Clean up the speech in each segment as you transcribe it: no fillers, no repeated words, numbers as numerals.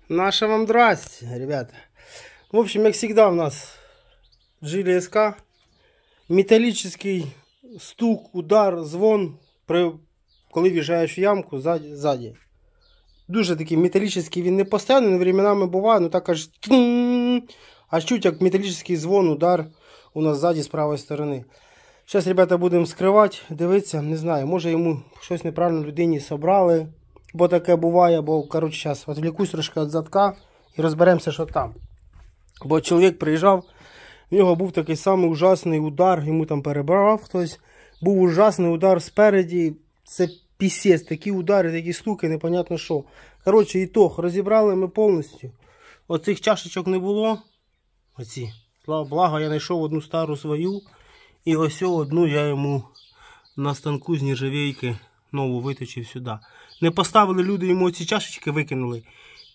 Наша вам здрасте, ребята. В общем, как всегда у нас GLSK. Металлический стук, удар, звон, коли в'їжджаєш в ямку ззаді. Дуже такий металічний, він не постійний, временами буває, ну так аж чуть як металічний звон, удар у нас ззаді з правої сторони. Зараз, ребята, будемо скривати, дивитися, не знаю, може йому щось неправильно людині собрали, бо таке буває, бо, коротше, зараз відвлікусь трошки від задка і розберемося, що там. Бо чоловік приїжджав, в нього був такий самий ужасний удар, йому там перебрав хтось, був ужасний удар спереді, це пісець, такі удари, такі стуки, непонятно що. Коротше, ітог, розібрали ми повністю. Оцих чашечок не було, оці, слава благо, я знайшов одну стару свою, і ось одну я йому на станку з нержавійки нову виточив сюди. Не поставили люди йому ці чашечки, викинули.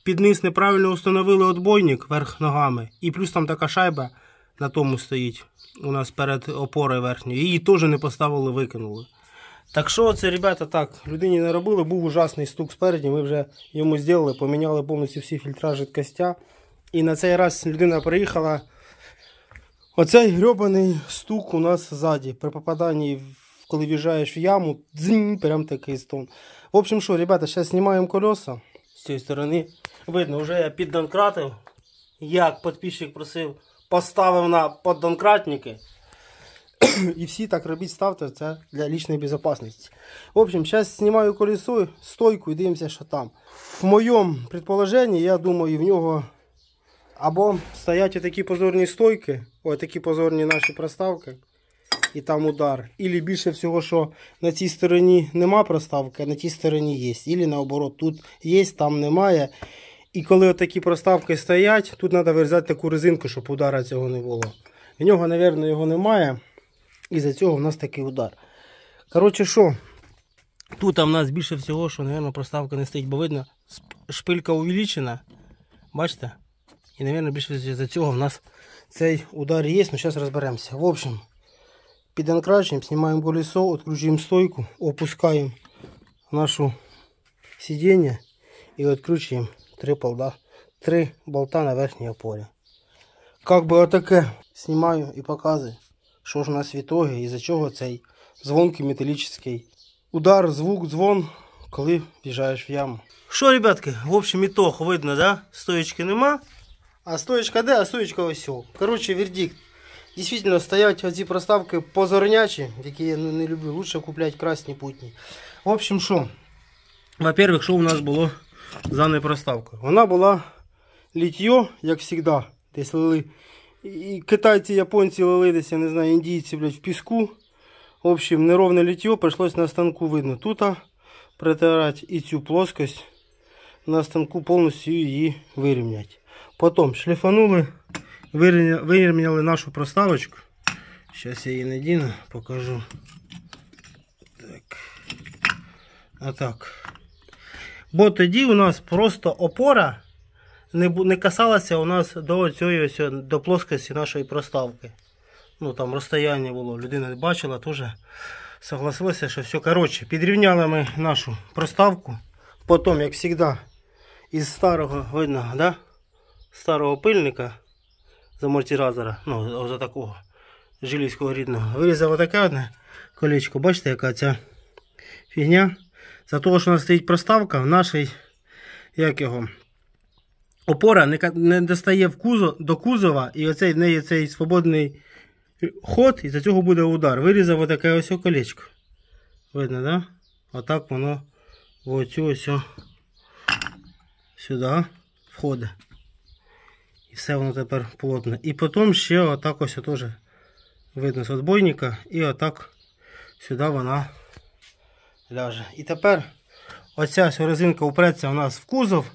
Під низ неправильно встановили отбойник верх ногами. І плюс там така шайба на тому стоїть у нас перед опорою верхньою. Її теж не поставили, викинули. Так що це, ребята, так, людині не робили, був ужасний стук спереді, ми вже йому зробили, поміняли повністю всі фільтра жидкостя. І на цей раз людина приїхала, оцей грьобаний стук у нас ззаді, при попаданні, коли в'їжджаєш в яму, дзинь, прям такий стон. В общем, що, ребята, зараз знімаємо колеса з цієї сторони. Видно, вже я піддонкратив, як підписчик просив, поставив на поддонкратники. І всі так робіть, ставте, це для лічної безпечності. В общем, зараз знімаю колесо, стойку і дивимося, що там. В моєму предположенні, я думаю, в нього або стоять отакі позорні стойки, ось такі позорні наші проставки, і там удар. Ілі більше всього, що на цій стороні нема проставки, а на тій стороні є. Ілі наоборот, тут є, там немає. І коли отакі проставки стоять, тут треба вирізати таку резинку, щоб удара цього не було. В нього, мабуть, його немає. І за цього в нас такий удар. Коротше, що? Тут у нас більше всього, що, мабуть, проставка не стоїть, бо видно, шпилька увеличена. Бачите? І, мабуть, більше за цього в нас цей удар є. Ну, зараз розберемося. В общем, піддонкрачуємо, знімаємо колесо, відкручуємо стойку, опускаємо нашу сидіння і відкручуємо три болта на верхній опорі. Как би отаке знімаю і показую, що ж у нас в ітогі, і за чого цей звонкий металічний удар, звук, дзвон, коли в'їжджаєш в яму. Що, ребятки, в общем, ітог видно, да? Стоечки нема. А стоечка де? А стоечка ось. Коротше, вердикт. Дійсно, стоять оці проставки позорнячі, які я не люблю. Лучше купляти красні путні. В общем, що? Во-первых, що у нас було за даною проставкою? Вона була літьо, як завжди. Десь лили. І китайці, японці лили десь, я не знаю, індійці, блядь, в піску. В общем, неровне літьо, прийшлось на станку видно. Тут протирати і цю плоскость на станку повністю її вирівняти. Потім шліфанули, вирівняли нашу проставочку. Зараз я її надіну, покажу. Так. Отак. Бо тоді у нас просто опора не касалася у нас до плоскості нашої проставки. Ну там розстояння було, людина бачила, теж согласилася, що все. Коротше, підрівняли ми нашу проставку. Потім, як завжди, із старого, видно, да? Старого пильника з амортизатора, ну, за такого жилійського рідного, вирізав отаке одне колечко. Бачите, яка ця фігня? За того, що у нас стоїть проставка, в нашій, як його, опора не достає до кузова, і в неї цей свободний ход, і за цього буде удар. Вирізав отаке ось колечко. Видно, да? Отак воно в оцю ось сюди входить. І все воно тепер плотно. І потім ще отак ось теж видно з отбойника, і отак сюди вона ляже. І тепер оця резинка упреться у нас в кузов.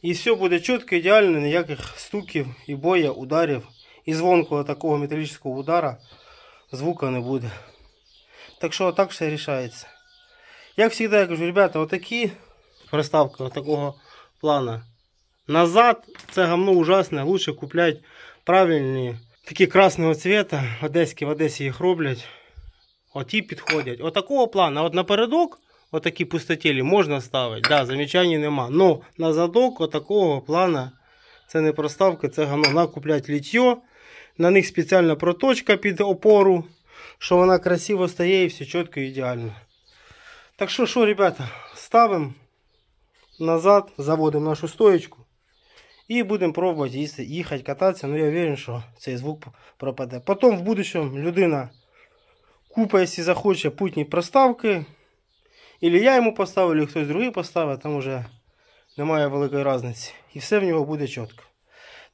І все буде чітко, ідеально, ніяких стуків і боя, ударів. І звонкого такого металічного удара звука не буде. Так що отак все рішається. Як завжди я кажу, ребята, отакі проставки такого плану. Назад це гамно ужасне, лучше купляти правильні, такі красного цвета, в Одесі їх роблять. Оті підходять. Отакого плану, от напередок, отакі пустотілі можна ставити, да, замічань нема. Но на задок отакого плана це не проставки, це гамно. Надо купляти літьо, на них спеціальна проточка під опору, що вона красиво стає і все чітко і ідеально. Так що, ребята, ставимо назад, заводимо нашу стоечку і будемо пробувати їхати кататися. Ну я уверен, що цей звук пропаде. Потім в будущем людина купить, якщо захоче, путні проставки. Або я йому поставлю, або хтось другий поставить, там вже немає великої різниці. І все в нього буде чітко.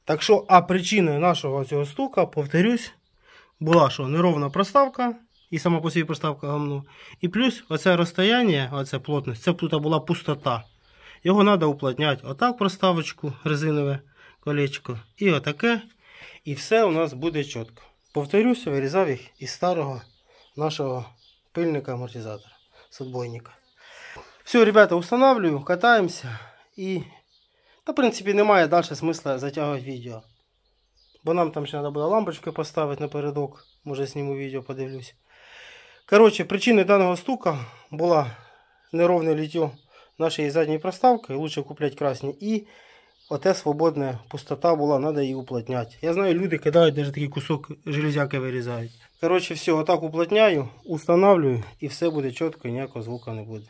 Так що, а причиною нашого цього стука, повторюсь, була, що неровна проставка, і сама по собі проставка гамно. І плюс оце розстояння, оце плотність, це тут була пустота. Його треба уплотняти. Отак проставочку, резинове колечко, і отаке. І все у нас буде чітко. Повторюся, вирізав їх із старого нашого пильника амортизатора, з отбойника. Все, ребята, устанавливаю, катаємося. І, та, в принципі, немає далі смисла затягувати відео. Бо нам там ще треба буде лампочки поставити напередок. Може, зніму відео, подивлюсь. Коротше, причиною даного стука була неровне ліття нашої задньої проставки. Лучше купляти красні. І оте свободна пустота була, треба її уплотняти. Я знаю, люди кидають, навіть такий кусок железяки вирізають. Коротше, все, отак уплотняю, устанавливаю, і все буде чітко, і ніякого звука не буде.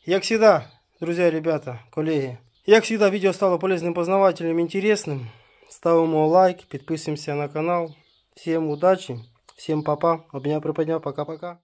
Як завжди, друзі, ребята, колеги, як завжди, відео стало полезним, познавательним, інтересним. Ставимо лайк, підписуємося на канал. Всім удачі, всім па-па, обняв, приподняв, пока-пока.